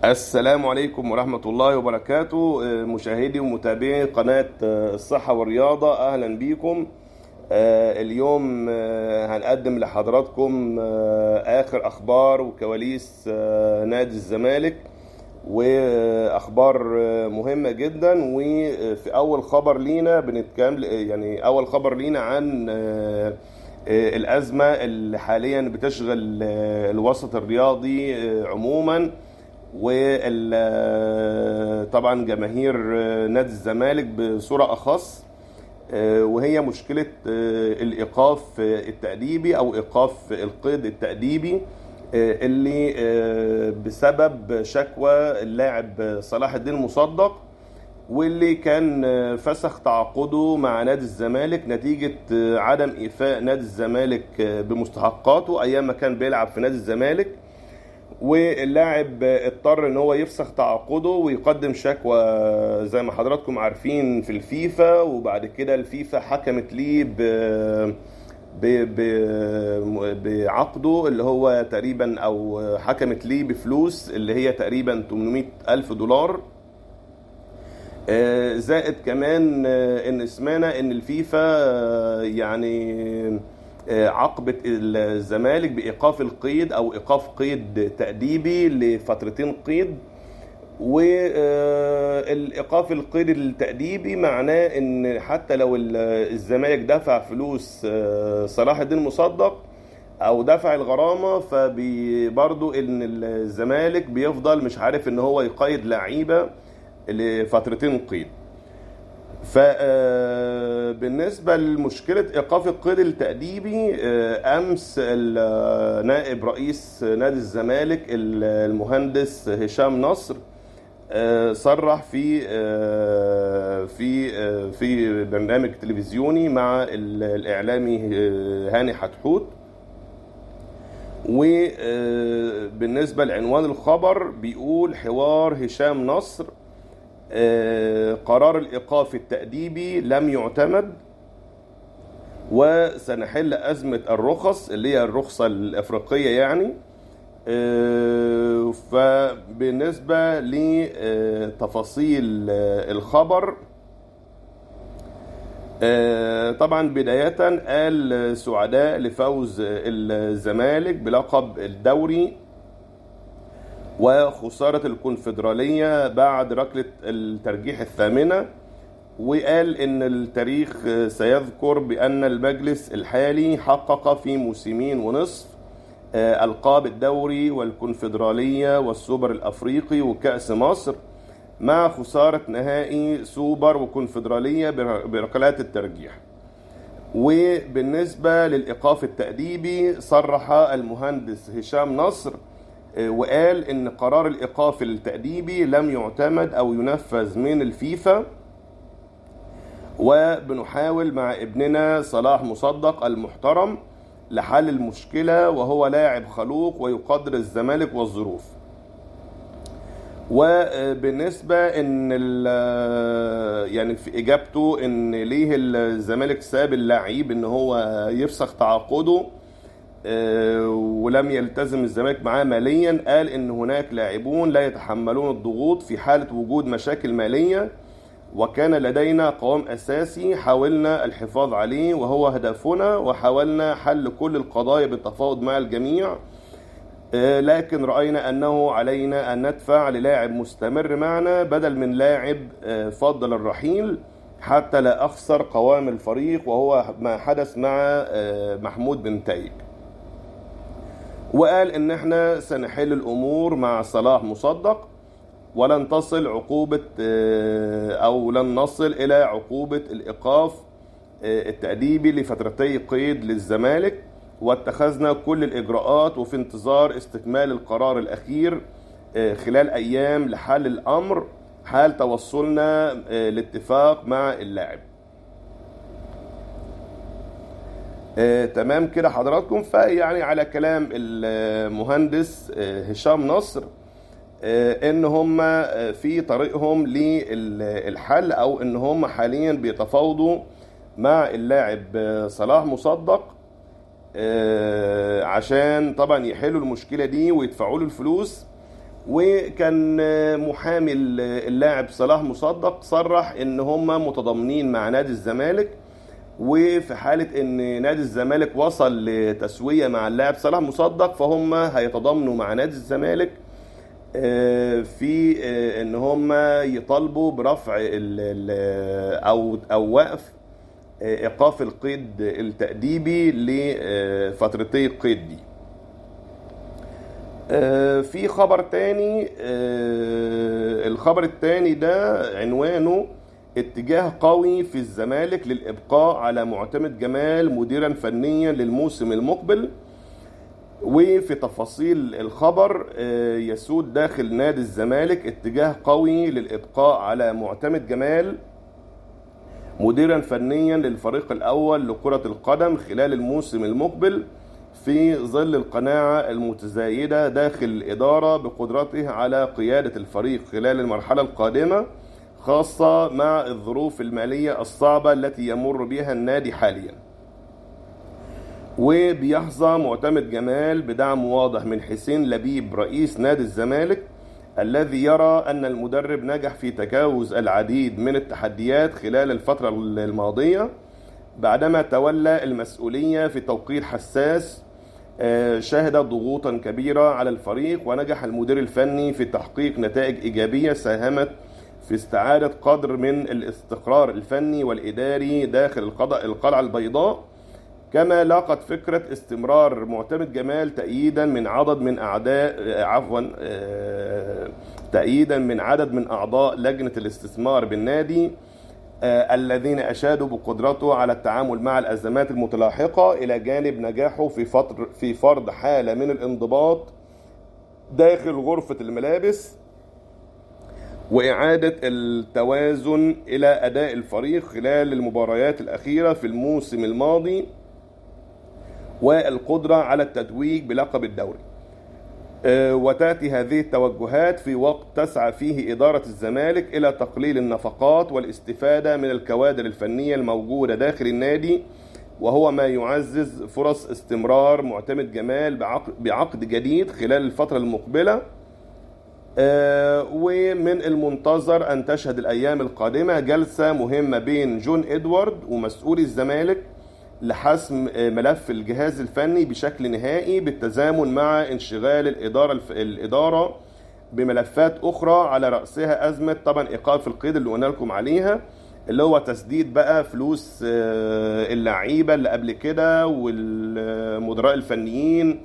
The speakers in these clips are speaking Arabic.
السلام عليكم ورحمة الله وبركاته. مشاهدي ومتابعي قناة الصحة والرياضة، أهلا بيكم. اليوم هنقدم لحضراتكم آخر أخبار وكواليس نادي الزمالك، وأخبار مهمة جدا. وفي أول خبر لينا بنتكلم، يعني أول خبر لينا عن الأزمة اللي حاليا بتشغل الوسط الرياضي عموما، وطبعا جماهير نادي الزمالك بصورة أخص، وهي مشكلة الإيقاف التأديبي أو إيقاف القيد التأديبي اللي بسبب شكوى اللاعب صلاح الدين مصدق، واللي كان فسخ تعاقده مع نادي الزمالك نتيجة عدم إيفاء نادي الزمالك بمستحقاته أيام ما كان بيلعب في نادي الزمالك. واللاعب اضطر ان هو يفسخ تعاقده ويقدم شكوى زي ما حضراتكم عارفين في الفيفا، وبعد كده الفيفا حكمت ليه بعقده اللي هو تقريبا، او حكمت ليه بفلوس اللي هي تقريبا 800 ألف دولار. زائد كمان ان سمعنا ان الفيفا يعني عاقبت الزمالك بإيقاف القيد أو إيقاف قيد تأديبي لفترتين قيد. والإيقاف القيد التأديبي معناه إن حتى لو الزمالك دفع فلوس صلاح الدين مصدق أو دفع الغرامة، فبرضو إن الزمالك بيفضل مش عارف إن هو يقيد لعيبة لفترتين قيد. فبالنسبة لمشكلة إيقاف القيد التأديبي، أمس نائب رئيس نادي الزمالك المهندس هشام نصر صرح في برنامج تلفزيوني مع الإعلامي هاني حتحوت. وبالنسبة لعنوان الخبر بيقول: حوار هشام نصر، قرار الإيقاف التأديبي لم يعتمد، وسنحل أزمة الرخص اللي هي الرخصة الأفريقية يعني. فبالنسبة لتفاصيل الخبر، طبعا بداية قال سعداء لفوز الزمالك بلقب الدوري وخسارة الكونفدرالية بعد ركلة الترجيح الثامنة. وقال إن التاريخ سيذكر بأن المجلس الحالي حقق في موسمين ونصف ألقاب الدوري والكونفدرالية والسوبر الأفريقي وكأس مصر، مع خسارة نهائي سوبر وكونفدرالية بركلات الترجيح. وبالنسبة للإيقاف التأديبي، صرح المهندس هشام نصر وقال إن قرار الإيقاف التأديبي لم يعتمد أو ينفذ من الفيفا، وبنحاول مع ابننا صلاح مصدق المحترم لحل المشكلة، وهو لاعب خلوق ويقدر الزمالك والظروف. وبالنسبة إن يعني في إجابته إن ليه الزمالك ساب اللعيب إن هو يفسخ تعاقده ولم يلتزم الزمالك معاه ماليا، قال ان هناك لاعبون لا يتحملون الضغوط في حالة وجود مشاكل مالية، وكان لدينا قوام اساسي حاولنا الحفاظ عليه وهو هدفنا، وحاولنا حل كل القضايا بالتفاوض مع الجميع، لكن رأينا انه علينا ان ندفع للاعب مستمر معنا بدل من لاعب فضل الرحيل حتى لا اخسر قوام الفريق، وهو ما حدث مع محمود بن تايج. وقال ان احنا سنحل الامور مع صلاح مصدق، ولن تصل عقوبة او لن نصل الى عقوبة الايقاف التأديبي لفترتي قيد للزمالك، واتخذنا كل الاجراءات وفي انتظار استكمال القرار الاخير خلال ايام لحل الامر حال توصلنا لاتفاق مع اللاعب. تمام كده حضراتكم. فيعني على كلام المهندس هشام نصر ان هم في طريقهم للحل، او ان هم حاليا بيتفاوضوا مع اللاعب صلاح مصدق عشان طبعا يحلوا المشكلة دي ويدفعوا له الفلوس، وكان محامي اللاعب صلاح مصدق صرح ان هم متضامنين مع نادي الزمالك، وفي حالة ان نادي الزمالك وصل لتسوية مع اللاعب صلاح مصدق فهم هيتضامنوا مع نادي الزمالك في ان هم يطالبوا برفع او وقف ايقاف القيد التأديبي لفترتي القيد دي. في خبر تاني، الخبر التاني ده عنوانه اتجاه قوي في الزمالك للإبقاء على معتمد جمال مديرا فنيا للموسم المقبل. وفي تفاصيل الخبر يسود داخل نادي الزمالك اتجاه قوي للإبقاء على معتمد جمال مديرا فنيا للفريق الأول لكرة القدم خلال الموسم المقبل، في ظل القناعة المتزايدة داخل الإدارة بقدرته على قيادة الفريق خلال المرحلة القادمة، خاصة مع الظروف المالية الصعبة التي يمر بها النادي حاليا. وبيحظى معتمد جمال بدعم واضح من حسين لبيب رئيس نادي الزمالك، الذي يرى أن المدرب نجح في تجاوز العديد من التحديات خلال الفترة الماضية بعدما تولى المسؤولية في توقيت حساس شهد ضغوطا كبيرة على الفريق، ونجح المدير الفني في تحقيق نتائج إيجابية ساهمت في استعادة قدر من الاستقرار الفني والإداري داخل القلعة البيضاء. كما لاقت فكرة استمرار معتمد جمال تأييدا من عدد من أعضاء لجنة الاستثمار بالنادي الذين أشادوا بقدرته على التعامل مع الأزمات المتلاحقة، إلى جانب نجاحه في فرض حالة من الانضباط داخل غرفة الملابس وإعادة التوازن إلى أداء الفريق خلال المباريات الأخيرة في الموسم الماضي، والقدرة على التتويج بلقب الدوري. وتأتي هذه التوجهات في وقت تسعى فيه إدارة الزمالك إلى تقليل النفقات والاستفادة من الكوادر الفنية الموجودة داخل النادي، وهو ما يعزز فرص استمرار معتمد جمال بعقد جديد خلال الفترة المقبلة. ومن المنتظر أن تشهد الأيام القادمة جلسة مهمة بين جون إدوارد ومسؤولي الزمالك لحسم ملف الجهاز الفني بشكل نهائي، بالتزامن مع انشغال الإدارة بملفات أخرى على رأسها أزمة طبعا إيقاف القيد اللي قلنا لكم عليها، اللي هو تسديد بقى فلوس اللعيبة اللي قبل كده والمدراء الفنيين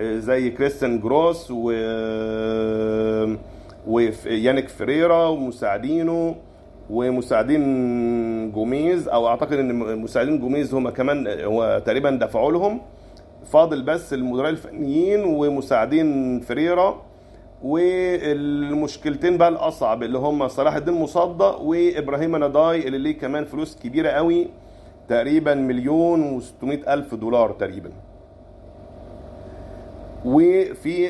زي كريستيان جروس ويانيك فريرا ومساعدينه ومساعدين جوميز، او اعتقد ان مساعدين جوميز هم كمان هو تقريبا دفعوا لهم، فاضل بس المدراء الفنيين ومساعدين فريرا. والمشكلتين بقى الاصعب اللي هم صلاح الدين مصدق وابراهيم نضاي اللي ليه كمان فلوس كبيره قوي، تقريبا $1,600,000 تقريبا. وفي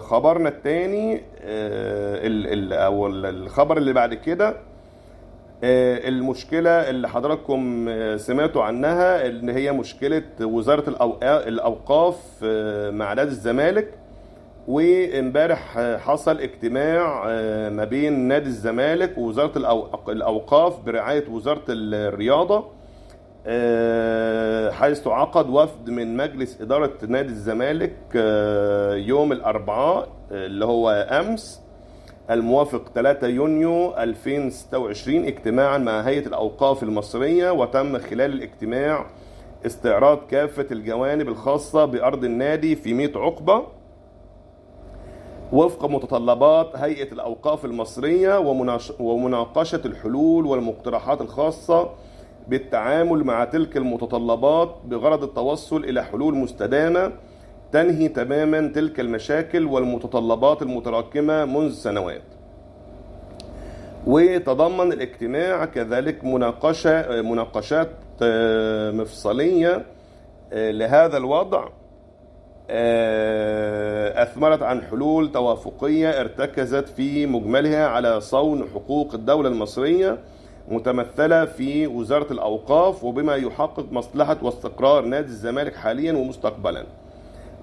خبرنا الثاني او الخبر اللي بعد كده، المشكلة اللي حضراتكم سمعتوا عنها اللي هي مشكلة وزارة الأوقاف مع نادي الزمالك. وامبارح حصل اجتماع ما بين نادي الزمالك ووزارة الأوقاف برعاية وزارة الرياضة، حيث عقد وفد من مجلس إدارة نادي الزمالك يوم الأربعاء اللي هو أمس الموافق 3 يونيو 2026 اجتماعا مع هيئة الأوقاف المصرية. وتم خلال الاجتماع استعراض كافة الجوانب الخاصة بأرض النادي في 100 عقبة وفق متطلبات هيئة الأوقاف المصرية، ومناقشة الحلول والمقترحات الخاصة بالتعامل مع تلك المتطلبات بغرض التوصل إلى حلول مستدامة تنهي تماما تلك المشاكل والمتطلبات المتراكمة منذ سنوات. وتضمن الاجتماع كذلك مناقشات مفصلية لهذا الوضع أثمرت عن حلول توافقية ارتكزت في مجملها على صون حقوق الدولة المصرية متمثلة في وزارة الأوقاف، وبما يحقق مصلحة واستقرار نادي الزمالك حاليا ومستقبلا.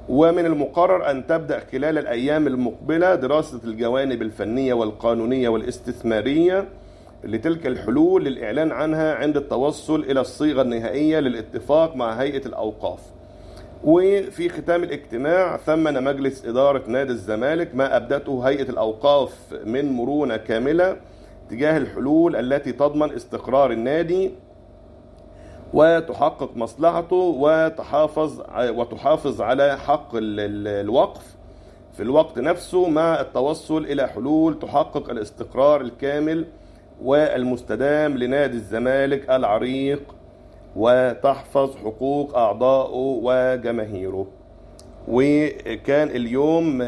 ومن المقرر أن تبدأ خلال الأيام المقبلة دراسة الجوانب الفنية والقانونية والاستثمارية لتلك الحلول للإعلان عنها عند التوصل إلى الصيغة النهائية للاتفاق مع هيئة الأوقاف. وفي ختام الاجتماع ثمن مجلس إدارة نادي الزمالك ما أبدته هيئة الأوقاف من مرونة كاملة تجاه الحلول التي تضمن استقرار النادي وتحقق مصلحته وتحافظ على حق الوقف في الوقت نفسه، مع التوصل إلى حلول تحقق الاستقرار الكامل والمستدام لنادي الزمالك العريق وتحفظ حقوق أعضائه وجماهيره. وكان اليوم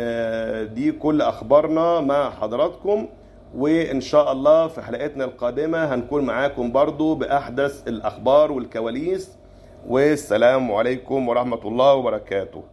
دي كل أخبارنا مع حضراتكم، وإن شاء الله في حلقتنا القادمة هنكون معاكم برضو بأحدث الأخبار والكواليس. والسلام عليكم ورحمة الله وبركاته.